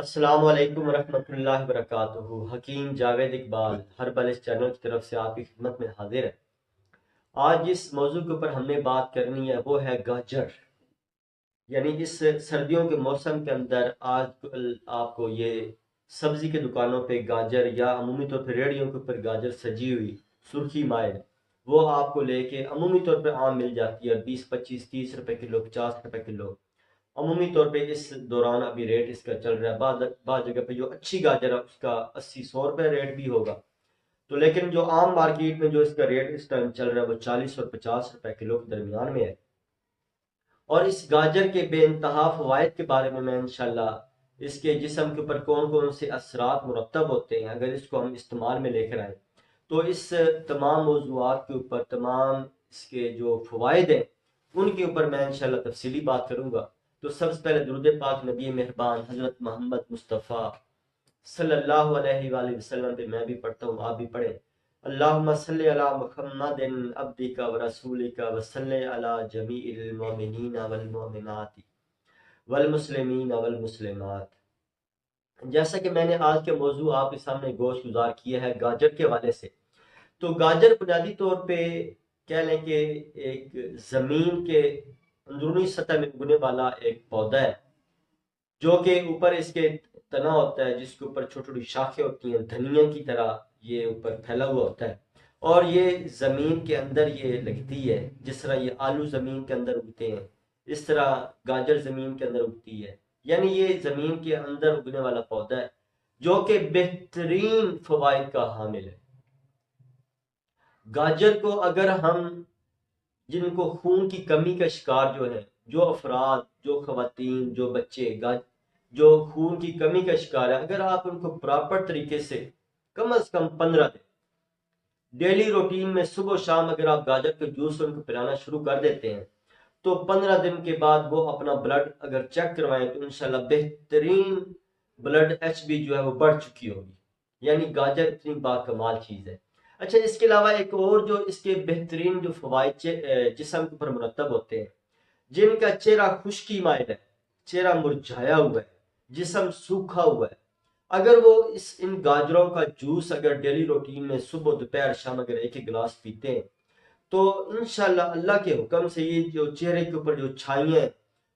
السلام علیکم ورحمۃ اللہ وبرکاتہ۔ حکیم جاوید اقبال ہربل اس چینل کی طرف سے آپ کی خدمت میں حاضر ہے۔ آج جس موضوع کے اوپر ہم نے بات کرنی ہے وہ ہے گاجر، یعنی اس سردیوں کے موسم کے اندر آج کل آپ کو یہ سبزی کے دکانوں پہ گاجر یا عمومی طور پہ ریڑھیوں کے اوپر گاجر سجی ہوئی سرخی مائل وہ آپ کو لے کے عمومی طور پہ عام مل جاتی ہے، 20 25 30 روپے کلو، 50 روپے کلو۔ عمومی طور پہ اس دوران ابھی ریٹ اس کا چل رہا ہے، بعض جگہ پہ جو اچھی گاجر ہے اس کا 80 100 روپے ریٹ بھی ہوگا، تو لیکن جو عام مارکیٹ میں جو اس کا ریٹ اس ٹائم چل رہا ہے وہ 40 اور 50 روپے کلو کے درمیان میں ہے۔ اور اس گاجر کے بے انتہا فوائد کے بارے میں انشاءاللہ اس کے جسم کے اوپر کون کون سے اثرات مرتب ہوتے ہیں اگر اس کو ہم استعمال میں لے کر آئیں، تو اس تمام موضوعات کے اوپر، تمام اس کے جو فوائد ہیں ان کے اوپر میں انشاءاللہ تفصیلی بات کروں گا۔ تو سب سے پہلے درود پاک نبی مہربان حضرت محمد مصطفیٰ صلی اللہ علیہ وآلہ وسلم پہ میں بھی پڑھتا ہوں، آپ بھی پڑھیں۔ اللہم صلی علی محمد عبدک و رسولک و صلی علی جمیع المؤمنین والمؤمنات والمسلمین والمسلمات۔ جیسا کہ میں نے آج کے موضوع آپ کے سامنے گوش گزار کیا ہے گاجر کے حوالے سے، تو گاجر بنیادی طور پہ کہہ لیں کہ ایک زمین کے اندرونی سطح میں اگنے والا ایک پودا ہے، جو کہ اوپر اس کے تنا ہوتا ہے، جس کے اوپر چھوٹی چھوٹی شاخیں ہوتی ہیں، دھنیا کی طرح یہ اوپر پھیلا ہوا ہوتا ہے، اور یہ زمین کے اندر یہ لگتی ہے۔ جس طرح یہ آلو زمین کے اندر اگتے ہیں اس طرح گاجر زمین کے اندر اگتی ہے، یعنی یہ زمین کے اندر اگنے والا پودا ہے جو کہ بہترین فوائد کا حامل ہے۔ گاجر کو اگر ہم جن کو خون کی کمی کا شکار جو ہے، جو افراد، جو خواتین، جو بچے جو خون کی کمی کا شکار ہے، اگر آپ ان کو پراپر طریقے سے کم از کم 15 دن ڈیلی روٹین میں صبح و شام اگر آپ گاجر کے جوس ان کو پلانا شروع کر دیتے ہیں تو 15 دن کے بعد وہ اپنا بلڈ اگر چیک کروائیں تو انشاءاللہ بہترین بلڈ ایچ بی جو ہے وہ بڑھ چکی ہوگی، یعنی گاجر اتنی باکمال چیز ہے۔ اچھا، اس کے علاوہ ایک اور جو اس کے بہترین جو فوائد جسم کے اوپر مرتب ہوتے ہیں، جن کا چہرہ خشکی مائل ہے، چہرہ مرجھایا ہوا ہے، جسم سوکھا ہوا ہے، اگر وہ ان گاجروں کا جوس اگر ڈیلی روٹین میں صبح دوپہر شام اگر ایک ایک گلاس پیتے ہیں تو انشاءاللہ اللہ کے حکم سے یہ جو چہرے کے اوپر جو چھائیاں،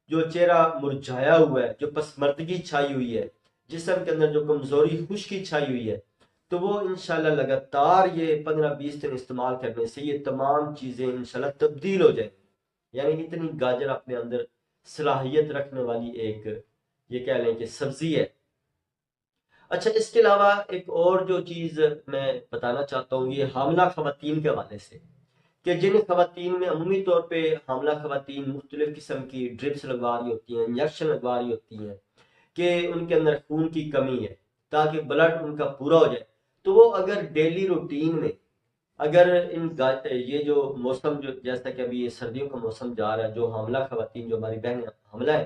جو چہرہ مرجھایا ہوا ہے، جو پسمردگی چھائی ہوئی ہے، جسم کے اندر جو کمزوری خشکی چھائی ہوئی ہے، تو وہ انشاءاللہ لگاتار یہ 15 20 دن استعمال کرنے سے یہ تمام چیزیں انشاءاللہ تبدیل ہو جائیں، یعنی اتنی گاجر اپنے اندر صلاحیت رکھنے والی ایک یہ کہہ لیں کہ سبزی ہے۔ اچھا، اس کے علاوہ ایک اور جو چیز میں بتانا چاہتا ہوں یہ حاملہ خواتین کے حوالے سے، کہ جن خواتین میں عمومی طور پہ حاملہ خواتین مختلف قسم کی ڈرپس لگوا رہی ہوتی ہیں، انجیکشن لگوا رہی ہوتی ہیں کہ ان کے اندر خون کی کمی ہے تاکہ بلڈ ان کا پورا ہو جائے، تو وہ اگر ڈیلی روٹین میں اگر یہ جو موسم جو جیسا کہ ابھی یہ سردیوں کا موسم جا رہا ہے، جو حاملہ خواتین جو ہماری بہنیں حاملہ ہیں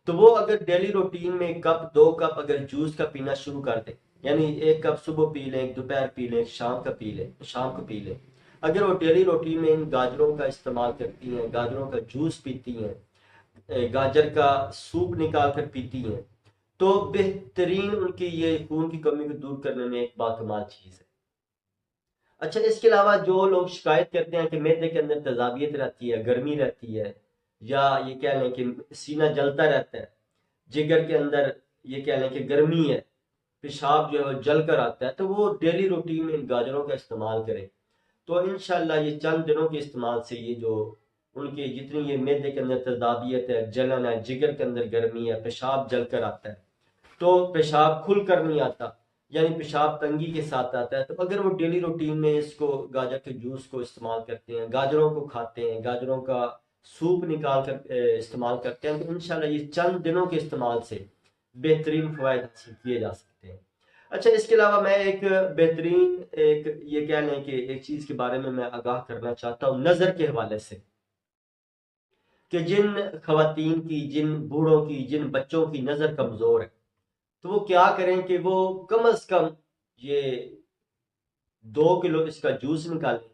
تو وہ اگر ڈیلی روٹین میں کپ 2 کپ اگر جوس کا پینا شروع کر دیں، یعنی 1 کپ صبح پی لیں، دوپہر پی لیں، شام کا پی لیں، شام کو پی لیں، اگر وہ ڈیلی روٹین میں ان گاجروں کا استعمال کرتی ہیں، گاجروں کا جوس پیتی ہیں، گاجر کا سوپ نکال کر پیتی ہیں، تو بہترین ان کی یہ خون کی کمی کو دور کرنے میں ایک باکمال چیز ہے۔ اچھا، اس کے علاوہ جو لوگ شکایت کرتے ہیں کہ معدے کے اندر تیزابیت رہتی ہے، گرمی رہتی ہے، یا یہ کہہ لیں کہ سینہ جلتا رہتا ہے، جگر کے اندر یہ کہہ لیں کہ گرمی ہے، پیشاب جو ہے وہ جل کر آتا ہے، تو وہ ڈیلی روٹین میں ان گاجروں کا استعمال کریں، تو انشاءاللہ یہ چند دنوں کے استعمال سے یہ جو ان کی جتنی یہ معدے کے اندر تیزابیت ہے، جلن ہے، جگر کے اندر گرمی ہے، پیشاب جل کر آتا ہے، تو پیشاب کھل کر نہیں آتا، یعنی پیشاب تنگی کے ساتھ آتا ہے، تو اگر وہ ڈیلی روٹین میں اس کو گاجر کے جوس کو استعمال کرتے ہیں، گاجروں کو کھاتے ہیں، گاجروں کا سوپ نکال کر استعمال کرتے ہیں، تو انشاءاللہ یہ چند دنوں کے استعمال سے بہترین فوائد حاصل کیے جا سکتے ہیں۔ اچھا، اس کے علاوہ میں ایک بہترین ایک یہ کہہ لیں کہ ایک چیز کے بارے میں آگاہ کرنا چاہتا ہوں نظر کے حوالے سے، کہ جن خواتین کی، جن بوڑھوں کی، جن بچوں کی نظر کمزور ہے تو وہ کیا کریں کہ وہ کم از کم یہ 2 کلو اس کا جوس نکالیں۔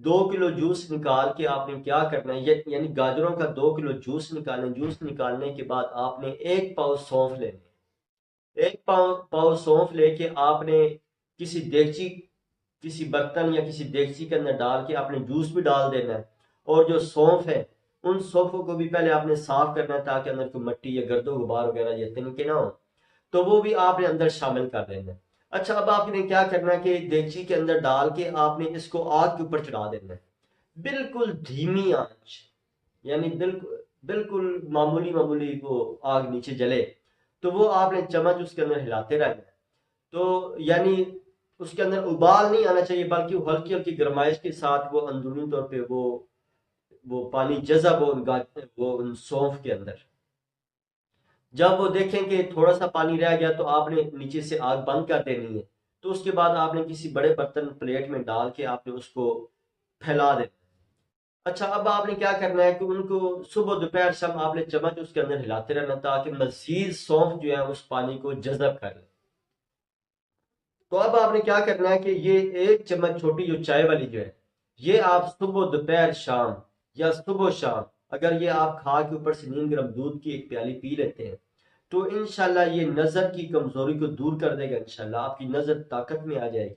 2 کلو جوس نکال کے آپ نے کیا کرنا ہے، یعنی گاجروں کا 2 کلو جوس نکالیں، جوس نکالنے کے بعد آپ نے 1 پاؤ سونف لینے، ایک پاؤ سونف لے کے آپ نے کسی دیگچی، کسی برتن یا کسی دیگچی کے اندر ڈال کے آپ نے جوس بھی ڈال دینا ہے، اور جو سونف ہے ان سونفوں کو بھی پہلے آپ نے صاف کرنا ہے تاکہ اندر کوئی مٹی یا گرد و غبار وغیرہ یا تنکے نہ ہو، تو وہ بھی آپ نے اندر شامل کر دینا ہے۔ اچھا، اب آپ نے کیا کرنا ہے کہ دیگچی کے اندر ڈال کے آپ نے اس کو آگ کے اوپر چڑھا دینا ہے، بالکل دھیمی آنچ، یعنی بالکل بالکل معمولی معمولی وہ آگ نیچے جلے، تو وہ آپ نے چمچ اس کے اندر ہلاتے رہنا ہے۔ تو یعنی اس کے اندر ابال نہیں آنا چاہیے، بلکہ وہ ہلکی ہلکی گرمائش کے ساتھ وہ اندرونی طور پہ وہ پانی جذب ہو وہ ان سونف کے اندر۔ جب وہ دیکھیں کہ تھوڑا سا پانی رہ گیا تو آپ نے نیچے سے آگ بند کر دینی ہے، تو اس کے بعد آپ نے کسی بڑے برتن پلیٹ میں ڈال کے آپ نے اس کو پھیلا دینا۔ اچھا، اب آپ نے کیا کرنا ہے کہ ان کو صبح دوپہر شام آپ نے چمچ اس کے اندر ہلاتے رہنا تاکہ مزید سونف جو ہے اس پانی کو جذب کر لیں۔ تو اب آپ نے کیا کرنا ہے کہ یہ ایک چمچ چھوٹی جو چائے والی جو ہے، یہ آپ صبح دوپہر شام یا صبح شام اگر یہ آپ کھا کے اوپر سے نیم گرم دودھ کی ایک پیالی پی لیتے ہیں تو انشاءاللہ یہ نظر کی کمزوری کو دور کر دے گا، انشاءاللہ آپ کی نظر طاقت میں آ جائے گی۔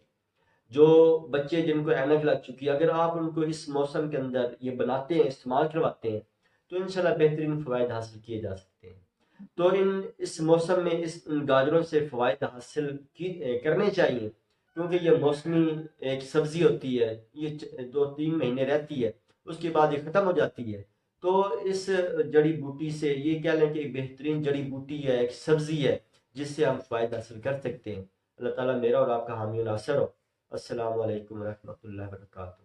جو بچے جن کو اینک لگ چکی ہے، اگر آپ ان کو اس موسم کے اندر یہ بناتے ہیں، استعمال کرواتے ہیں، تو انشاءاللہ بہترین فوائد حاصل کیے جا سکتے ہیں۔ تو اس موسم میں ان گاجروں سے فوائد حاصل کرنے چاہیے، کیونکہ یہ موسمی ایک سبزی ہوتی ہے، یہ 2-3 مہینے رہتی ہے، اس کے بعد یہ ختم ہو جاتی ہے۔ تو اس جڑی بوٹی سے یہ کہہ لیں کہ ایک بہترین جڑی بوٹی ہے، ایک سبزی ہے جس سے ہم فوائد حاصل کر سکتے ہیں۔ اللہ تعالیٰ میرا اور آپ کا حامی و ناصر ہو۔ السلام علیکم ورحمۃ اللہ وبرکاتہ۔